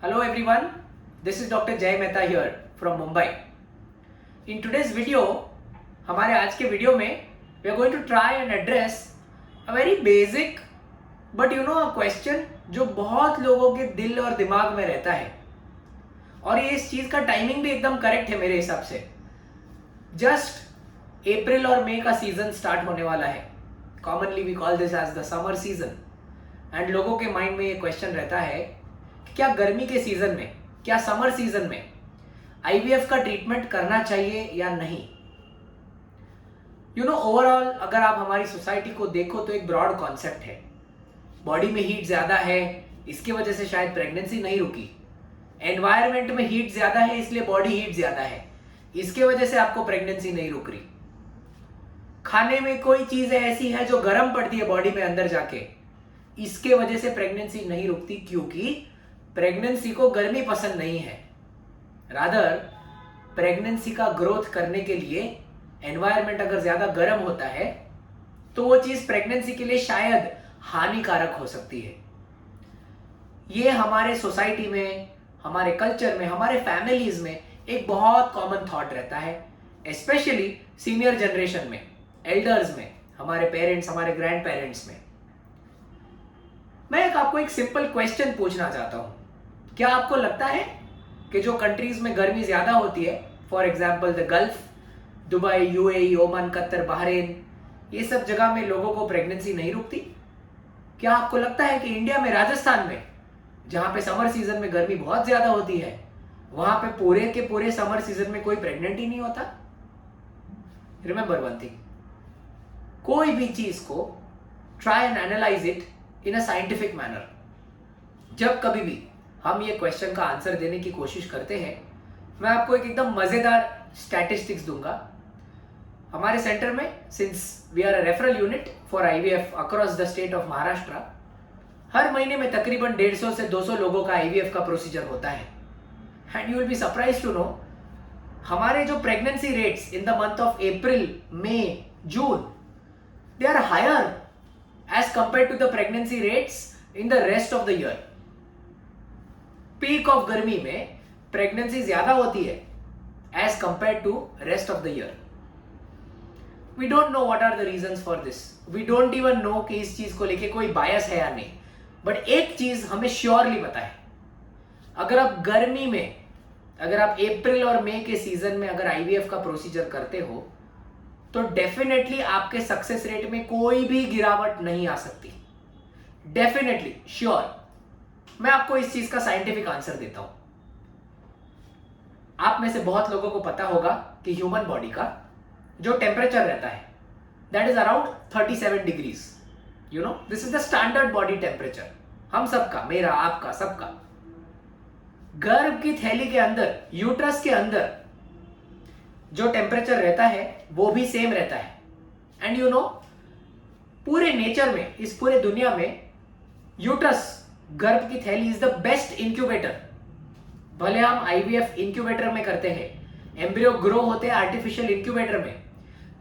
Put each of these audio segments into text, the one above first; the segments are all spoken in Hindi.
Hello everyone, this is Dr. Jay Mehta here from Mumbai. In today's video, हमारे आज के वीडियो में we are going to try and address a very basic but a question जो बहुत लोगों के दिल और दिमाग में रहता है और ये इस चीज़ का टाइमिंग भी एकदम करेक्ट है मेरे हिसाब से। जस्ट अप्रैल और मई का सीजन स्टार्ट होने वाला है। Commonly we call this as the summer season and लोगों के माइंड में ये क्वेश्चन रहता है कि क्या गर्मी के सीजन में, क्या समर सीजन में आईवीएफ का ट्रीटमेंट करना चाहिए या नहीं। ओवरऑल अगर आप हमारी सोसाइटी को देखो तो एक ब्रॉड कॉन्सेप्ट है। बॉडी में हीट ज्यादा है, इसकी वजह से शायद प्रेगनेंसी नहीं रुकी। एनवायरनमेंट में हीट ज्यादा है, इसलिए बॉडी हीट ज्यादा है, इसके वजह से आपको प्रेगनेंसी नहीं रुक रही। खाने में कोई चीज ऐसी है जो गर्म पड़ती है बॉडी में अंदर जाके, इसके वजह से प्रेगनेंसी नहीं रुकती, क्योंकि प्रेगनेंसी को गर्मी पसंद नहीं है। रादर प्रेगनेंसी का ग्रोथ करने के लिए एनवायरनमेंट अगर ज्यादा गर्म होता है तो वो चीज प्रेगनेंसी के लिए शायद हानिकारक हो सकती है। ये हमारे सोसाइटी में, हमारे कल्चर में, हमारे फैमिलीज में एक बहुत कॉमन थॉट रहता है, स्पेशली सीनियर जनरेशन में, एल्डर्स में, हमारे पेरेंट्स, हमारे ग्रैंड पेरेंट्स में। मैं आपको एक सिंपल क्वेश्चन पूछना चाहता हूं। क्या आपको लगता है कि जो कंट्रीज में गर्मी ज्यादा होती है, for example the gulf, Dubai, UAE, Oman, Qatar, Bahrain, ये सब जगह में लोगों को प्रेगनेंसी नहीं रुकती? क्या आपको लगता है कि इंडिया में, राजस्थान में, जहां पे समर सीजन में गर्मी बहुत ज्यादा होती है, वहां पे पूरे के पूरे समर सीजन में कोई प्रेग्नेंट ही नहीं होता? रिमेंबर वन थिंग, कोई भी चीज को try and analyse it in a scientific manner. जब कभी भी हम ये क्वेश्चन का आंसर देने की कोशिश करते हैं, मैं आपको एक एकदम मजेदार स्टैटिस्टिक्स दूंगा। हमारे सेंटर में, since we are a referral unit for IVF across the state of Maharashtra, हर महीने में तकरीबन 150 से 200 लोगों का आईवीएफ का प्रोसीजर होता है। And you will be surprise to know, हमारे जो pregnancy rates in the month of April, May, June, they are higher as compared to the pregnancy rates in the rest of the year. Peak of गर्मी में प्रेगनेंसी ज्यादा होती है as compared to rest of the year. We don't know what are the reasons for this. We don't even know कि इस चीज को लेके कोई बायस है या नहीं, बट एक चीज हमें श्योरली पता है, अगर आप गर्मी में, अगर आप अप्रैल और मई के सीजन में अगर आईवीएफ का प्रोसीजर करते हो तो डेफिनेटली आपके सक्सेस रेट में कोई भी गिरावट नहीं आ सकती। Definitely sure. मैं आपको इस चीज का साइंटिफिक आंसर देता हूं। आप में से बहुत लोगों को पता होगा कि ह्यूमन बॉडी का जो टेम्परेचर रहता है that is around 37 degrees. This is the standard body temperature, हम सबका, मेरा, आपका, सबका। गर्भ की थैली के अंदर, यूट्रस के अंदर जो टेम्परेचर रहता है वो भी सेम रहता है। एंड पूरे नेचर में, इस पूरे दुनिया में, यूट्रस, गर्भ की थैली इज द बेस्ट इंक्यूबेटर। भले हम आईवीएफ इंक्यूबेटर में करते हैं, एम्ब्रियो ग्रो होते हैं आर्टिफिशियल इंक्यूबेटर में,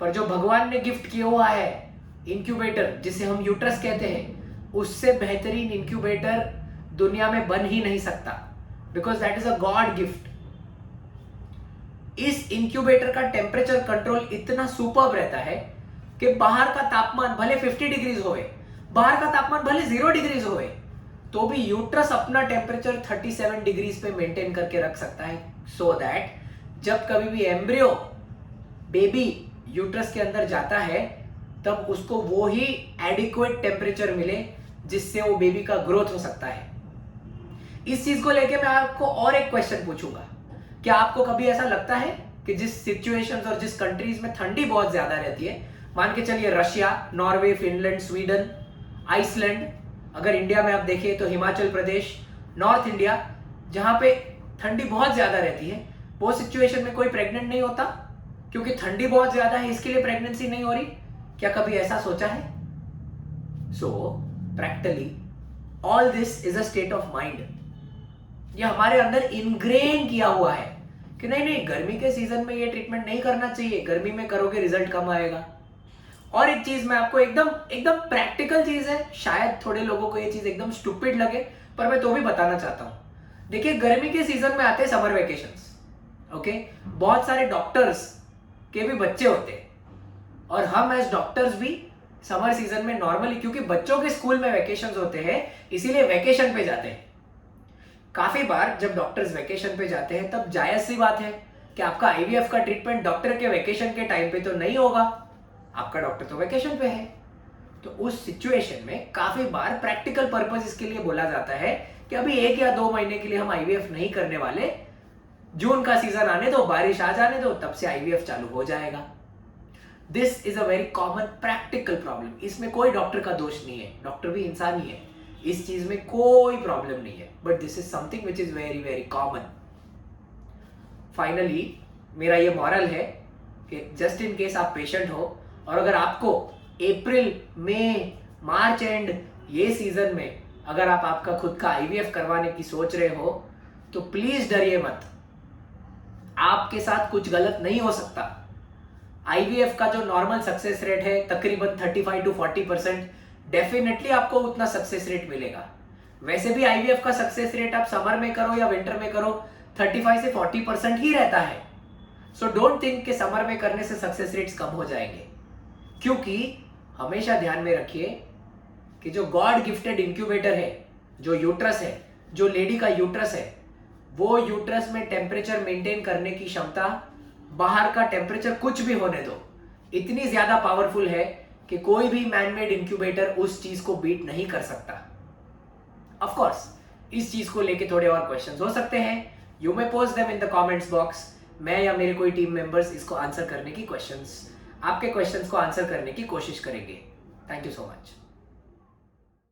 पर जो भगवान ने गिफ्ट किया हुआ है इंक्यूबेटर, जिसे हम यूट्रस कहते हैं, उससे बेहतरीन इंक्यूबेटर दुनिया में बन ही नहीं सकता, because that is a God gift. इस इंक्यूबेटर का टेम्परेचर कंट्रोल इतना सुपर्ब रहता है कि बाहर का तापमान भले 50 डिग्रीज होए, बाहर का तापमान भले 0 डिग्रीज होए, तो भी यूट्रस अपना टेम्परेचर 37 डिग्रीज पे मेंटेन करके रख सकता है, सो दैट जब कभी भी एम्ब्रियो, बेबी यूट्रस के अंदर जाता है तब उसको वो ही एडिक्वेट टेम्परेचर मिले जिससे वो बेबी का ग्रोथ हो सकता है। इस चीज को लेके मैं आपको और एक क्वेश्चन पूछूंगा। क्या आपको कभी ऐसा लगता है कि जिस सिचुएशंस और जिस कंट्रीज में ठंडी बहुत ज्यादा रहती है, मान के चलिए Russia, Norway, Finland, Sweden, Iceland, अगर इंडिया में आप देखें तो हिमाचल प्रदेश, नॉर्थ इंडिया, जहां पे ठंडी बहुत ज्यादा रहती है, वो सिचुएशन में कोई प्रेग्नेंट नहीं होता क्योंकि ठंडी बहुत ज्यादा है, इसके लिए प्रेगनेंसी नहीं हो रही? क्या कभी ऐसा सोचा है? So practically all this is a state of mind. ये हमारे अंदर इनग्रेन किया हुआ है कि नहीं नहीं, गर्मी के सीजन में ये ट्रीटमेंट नहीं करना चाहिए, गर्मी में करोगे रिजल्ट कम आएगा। और एक चीज मैं आपको एकदम प्रैक्टिकल चीज है, शायद थोड़े लोगों को ये चीज एकदम स्टूपिड लगे, पर मैं तो भी बताना चाहता हूं। देखिए गर्मी के सीजन में आते हैं समर वेकेशंस, ओके। बहुत सारे डॉक्टर्स के भी बच्चे होते हैं और हम एज डॉक्टर्स भी समर सीजन में नॉर्मली, क्योंकि बच्चों के स्कूल में वेकेशंस होते हैं इसीलिए वेकेशन पे जाते हैं। काफी बार जब डॉक्टर्स वेकेशन पे जाते हैं तब जायज सी बात है कि आपका आईवीएफ का ट्रीटमेंट डॉक्टर के वेकेशन के टाइम पे तो नहीं होगा, आपका डॉक्टर तो वेकेशन पे है। तो उस सिचुएशन में काफी बार प्रैक्टिकल पर्पस के लिए बोला जाता है कि अभी 1 या 2 महीने के लिए हम आईवीएफ नहीं करने वाले, जून का सीजन आने दो, बारिश आ जाने दो, तब से आईवीएफ चालू हो जाएगा। This is a very common practical problem. इसमें कोई डॉक्टर का दोष नहीं है, डॉक्टर भी इंसान ही है, इस चीज में कोई प्रॉब्लम नहीं है, but this is something which is very very common. Finally मेरा ये मॉरल है कि जस्ट इन केस आप पेशेंट हो और अगर आपको अप्रैल, मई, मार्च एंड ये सीजन में अगर आप आपका खुद का आईवीएफ करवाने की सोच रहे हो तो प्लीज डरिए मत, आपके साथ कुछ गलत नहीं हो सकता। आईवीएफ का जो नॉर्मल सक्सेस रेट है तकरीबन 35 to 40%, डेफिनेटली आपको उतना सक्सेस रेट मिलेगा। वैसे भी आईवीएफ का सक्सेस रेट आप समर में करो या विंटर में करो 35 से 40% ही रहता है। सो डोंट थिंक कि समर में करने से सक्सेस रेट्स कम हो जाएंगे, क्योंकि हमेशा ध्यान में रखिए कि जो गॉड गिफ्टेड इंक्यूबेटर है, जो यूट्रस है, जो लेडी का यूट्रस है, वो यूट्रस में टेम्परेचर मेंटेन करने की क्षमता बाहर का टेम्परेचर कुछ भी होने दो इतनी ज्यादा पावरफुल है कि कोई भी मैनमेड इंक्यूबेटर उस चीज को बीट नहीं कर सकता। ऑफ कोर्स इस चीज को लेके थोड़े और क्वेश्चंस हो सकते हैं, you may post them in the comments box. मैं या मेरे कोई टीम मेंबर्स इसको आंसर करने की आपके क्वेश्चंस को आंसर करने की कोशिश करेंगे। Thank you so much.